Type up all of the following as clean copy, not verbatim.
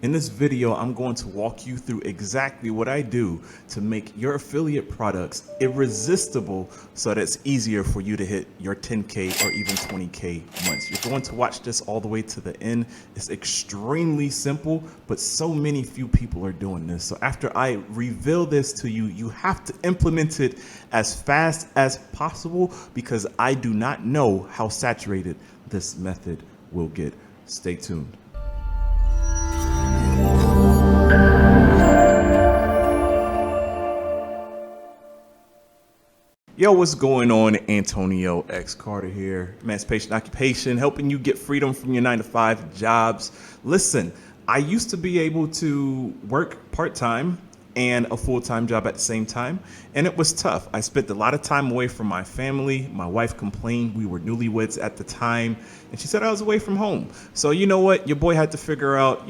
In this video, I'm going to walk you through exactly what I do to make your affiliate products irresistible so that it's easier for you to hit your 10K or even 20K months. You're going to watch this all the way to the end. It's extremely simple, but so few people are doing this. So after I reveal this to you, you have to implement it as fast as possible because I do not know how saturated this method will get. Stay tuned. Yo, what's going on? Antonio X Carter here, Emancipation Occupation, helping you get freedom from your 9-to-5 jobs. Listen, I used to be able to work part-time and a full-time job at the same time, and it was tough. I spent a lot of time away from my family. My wife complained. We were newlyweds at the time, and she said I was away from home. So you know what? Your boy had to figure out,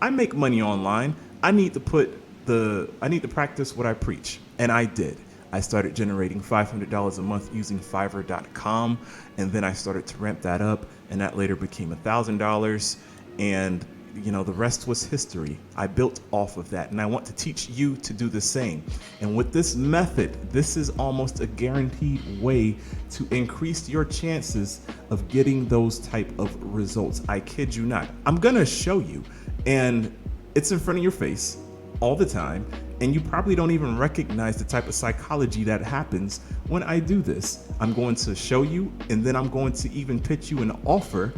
I make money online. I need to practice what I preach, and I did. I started generating $500 a month using Fiverr.com, and then I started to ramp that up, and that later became $1,000, and the rest was history. I built off of that, and I want to teach you to do the same. And with this method, this is almost a guaranteed way to increase your chances of getting those type of results. I kid you not. I'm gonna show you, and it's in front of your face all the time, and you probably don't even recognize the type of psychology that happens when I do this. I'm going to show you, and then I'm going to even pitch you an offer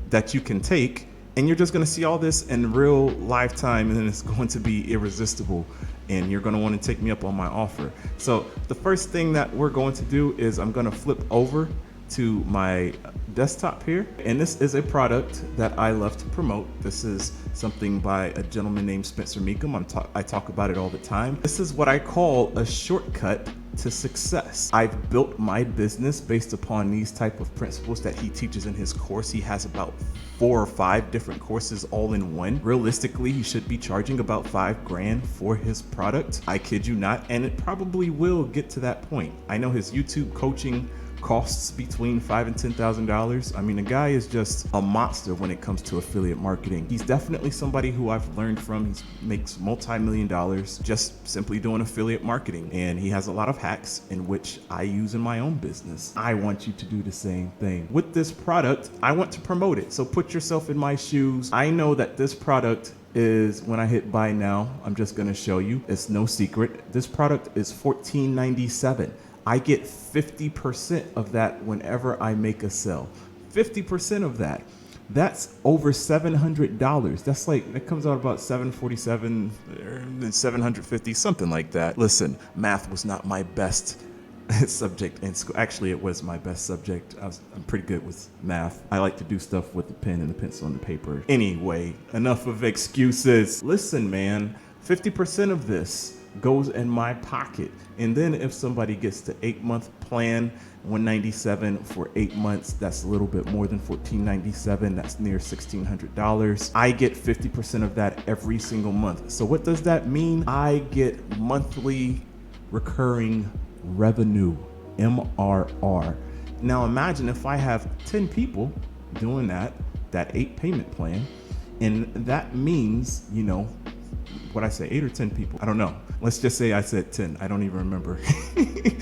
that you can take, and you're just going to see all this in real lifetime, and then it's going to be irresistible, and you're going to want to take me up on my offer. So the first thing that we're going to do is I'm going to flip over to my desktop here, and this is a product that I love to promote. This is something by a gentleman named Spencer Meekum. I talk about it all the time. This is what I call a shortcut to success. I've built my business based upon these type of principles that he teaches in his course. He has about 4 or 5 different courses all in one. Realistically, he should be charging about $5 grand for his product. I kid you not, and it probably will get to that point. I know his YouTube coaching costs between $5,000 and $10,000. I mean, the guy is just a monster when it comes to affiliate marketing. He's definitely somebody who I've learned from. He makes multi-million dollars just simply doing affiliate marketing. And he has a lot of hacks in which I use in my own business. I want you to do the same thing. With this product, I want to promote it. So put yourself in my shoes. I know that this product is, when I hit buy now, I'm just gonna show you, it's no secret. This product is $14.97. I get 50% of that whenever I make a sale. 50% of that. That's over $700. That's it comes out about $747, $750, something like that. Listen, math was not my best subject in school. Actually, it was my best subject. I'm pretty good with math. I like to do stuff with the pen and the pencil and the paper. Anyway, enough of excuses. Listen, man, 50% of this goes in my pocket. And then if somebody gets the 8-month plan, $197 for 8 months, that's a little bit more than $14.97. That's near $1,600. I get 50% of that every single month. So what does that mean? I get monthly recurring revenue, MRR. Now imagine if I have 10 people doing that 8 payment plan, and that means, what I say, 8 or 10 people, I don't know. Let's just say I said 10. I don't even remember.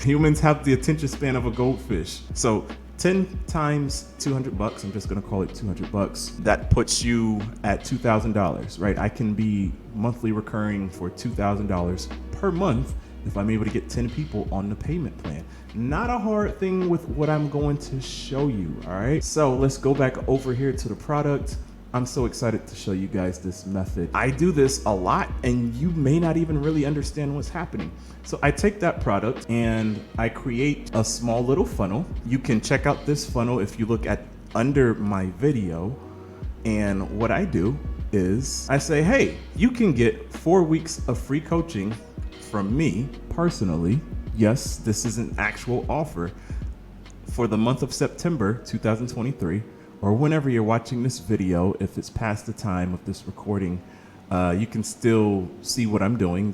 Humans have the attention span of a goldfish. So 10 times $200, I'm just gonna call it $200. That puts you at $2,000, right? I can be monthly recurring for $2,000 per month if I'm able to get 10 people on the payment plan. Not a hard thing with what I'm going to show you, all right? So let's go back over here to the product. I'm so excited to show you guys this method. I do this a lot, and you may not even really understand what's happening. So I take that product and I create a small little funnel. You can check out this funnel if you look at under my video. And what I do is I say, hey, you can get 4 weeks of free coaching from me personally. Yes, this is an actual offer for the month of September 2023. Or whenever you're watching this video, if it's past the time of this recording, you can still see what I'm doing.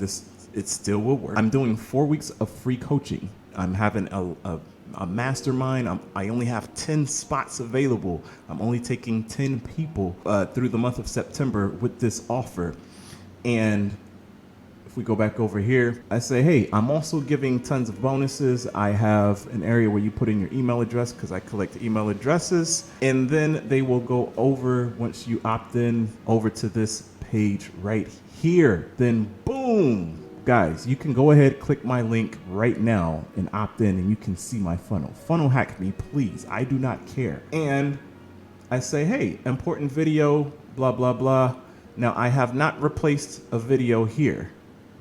It still will work. I'm doing 4 weeks of free coaching. I'm having a a mastermind. I only have 10 spots available. I'm only taking 10 people through the month of September with this offer. And if we go back over here, I say, hey, I'm also giving tons of bonuses. I have an area where you put in your email address because I collect email addresses. And then they will go over, once you opt in, over to this page right here. Then boom, guys, you can go ahead, click my link right now and opt in, and you can see my funnel. Funnel hack me, please. I do not care. And I say, hey, important video, blah, blah, blah. Now, I have not replaced a video here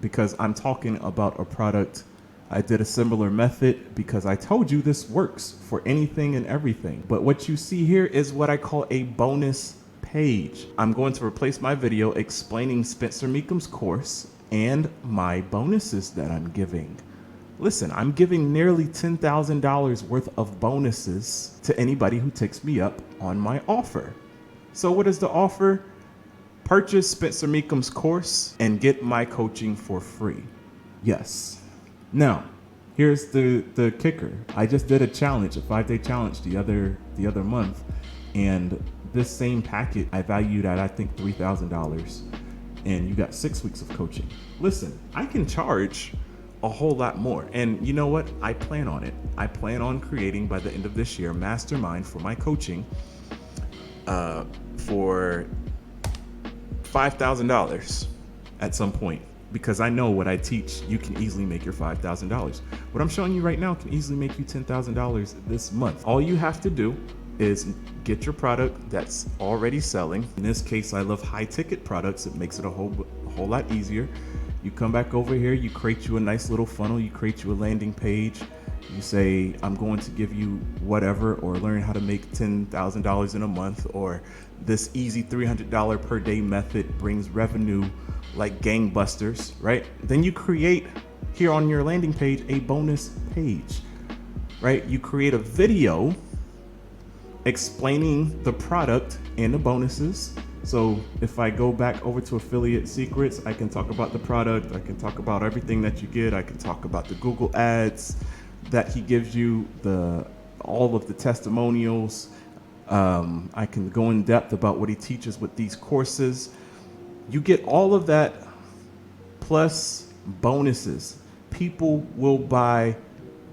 because I'm talking about a product. I did a similar method because I told you this works for anything and everything. But what you see here is what I call a bonus page. I'm going to replace my video explaining Spencer Meekum's course and my bonuses that I'm giving. Listen, I'm giving nearly $10,000 worth of bonuses to anybody who takes me up on my offer. So what is the offer? Purchase Spencer Meekum's course and get my coaching for free. Yes. Now, here's the kicker. I just did a challenge, a 5-day challenge the other month, and this same packet I valued at, I think, $3,000, and you got 6 weeks of coaching. Listen, I can charge a whole lot more, and you know what? I plan on it. I plan on creating by the end of this year mastermind for my coaching for $5,000 at some point, because I know what I teach, you can easily make your $5,000. What I'm showing you right now can easily make you $10,000 this month. All you have to do is get your product that's already selling. In this case, I love high ticket products. It makes it a whole lot easier. You come back over here, you create you a nice little funnel, you create you a landing page. You say, I'm going to give you whatever, or learn how to make $10,000 in a month, or this easy $300 per day method brings revenue like gangbusters, right? Then you create here on your landing page a bonus page, right? You create a video explaining the product and the bonuses. So if I go back over to Affiliate Secrets, I can talk about the product, I can talk about everything that you get, I can talk about the Google ads that he gives you, all of the testimonials. I can go in depth about what he teaches with these courses. You get all of that plus bonuses. People will buy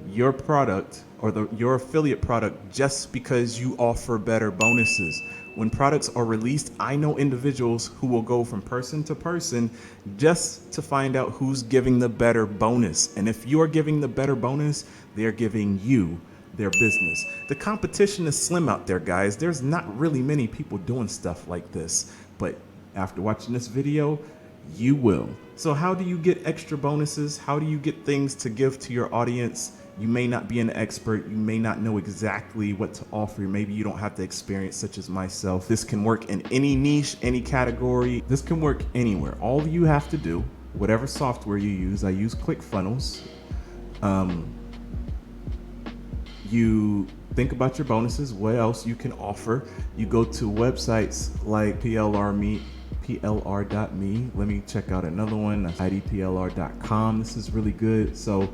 your product or your affiliate product just because you offer better bonuses. When products are released, I know individuals who will go from person to person just to find out who's giving the better bonus. And if you're giving the better bonus, they're giving you their business. The competition is slim out there, guys. There's not really many people doing stuff like this, but after watching this video, you will. So how do you get extra bonuses? How do you get things to give to your audience? You may not be an expert. You may not know exactly what to offer. Maybe you don't have the experience such as myself. This can work in any niche, any category. This can work anywhere. All you have to do, whatever software you use, I use Clickfunnels. You think about your bonuses, what else you can offer. You go to websites like plr.me. Let me check out another one, idplr.com. This is really good. So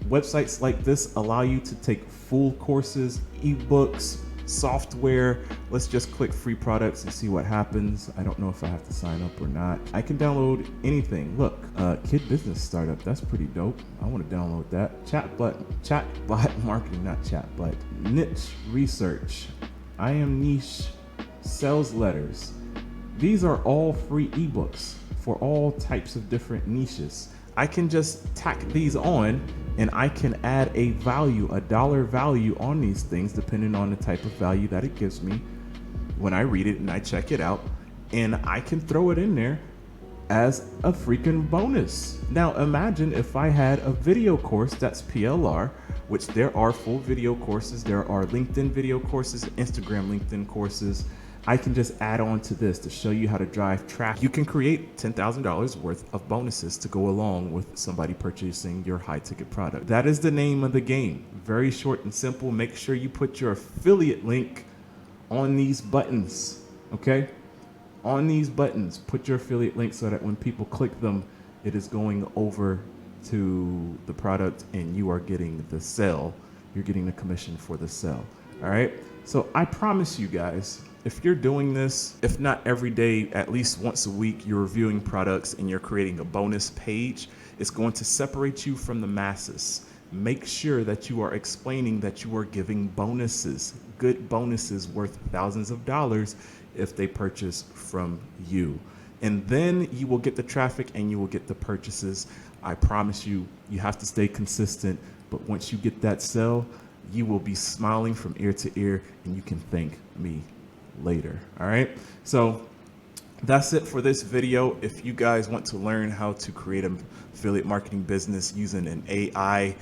websites like this allow you to take full courses, ebooks, software. Let's just click free products and see what happens. I don't know if I have to sign up or not. I can download anything. Look, Kid Business Startup. That's pretty dope. I want to download that. Chatbot marketing, not chatbot. Niche research. I am niche sales letters. These are all free ebooks for all types of different niches. I can just tack these on and I can add a value, a dollar value on these things depending on the type of value that it gives me when I read it and I check it out, and I can throw it in there as a freaking bonus. Now imagine if I had a video course that's PLR, which there are full video courses, there are LinkedIn video courses, Instagram LinkedIn courses. I can just add on to this to show you how to drive traffic. You can create $10,000 worth of bonuses to go along with somebody purchasing your high ticket product. That is the name of the game. Very short and simple. Make sure you put your affiliate link on these buttons, okay? On these buttons, put your affiliate link so that when people click them, it is going over to the product and you are getting the sale you're getting the commission for the sale. All right. So I promise you guys, if you're doing this, if not every day, at least once a week, you're reviewing products and you're creating a bonus page, it's going to separate you from the masses. Make sure that you are explaining that you are giving bonuses, good bonuses worth thousands of dollars if they purchase from you. And then you will get the traffic and you will get the purchases. I promise you, you have to stay consistent. But once you get that sale, you will be smiling from ear to ear and you can thank me later. All right. So that's it for this video. If you guys want to learn how to create an affiliate marketing business using an AI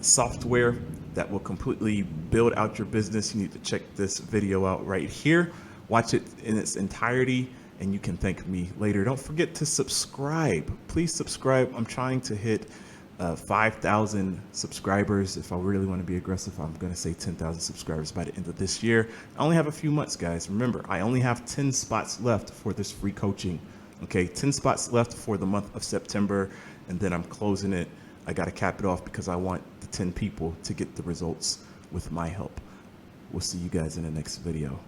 software that will completely build out your business, you need to check this video out right here. Watch it in its entirety and you can thank me later. Don't forget to subscribe. Please subscribe. I'm trying to hit 5,000 subscribers. If I really want to be aggressive, I'm going to say 10,000 subscribers by the end of this year. I only have a few months, guys. Remember, I only have 10 spots left for this free coaching. Okay, 10 spots left for the month of September, and then I'm closing it. I got to cap it off because I want the 10 people to get the results with my help. We'll see you guys in the next video.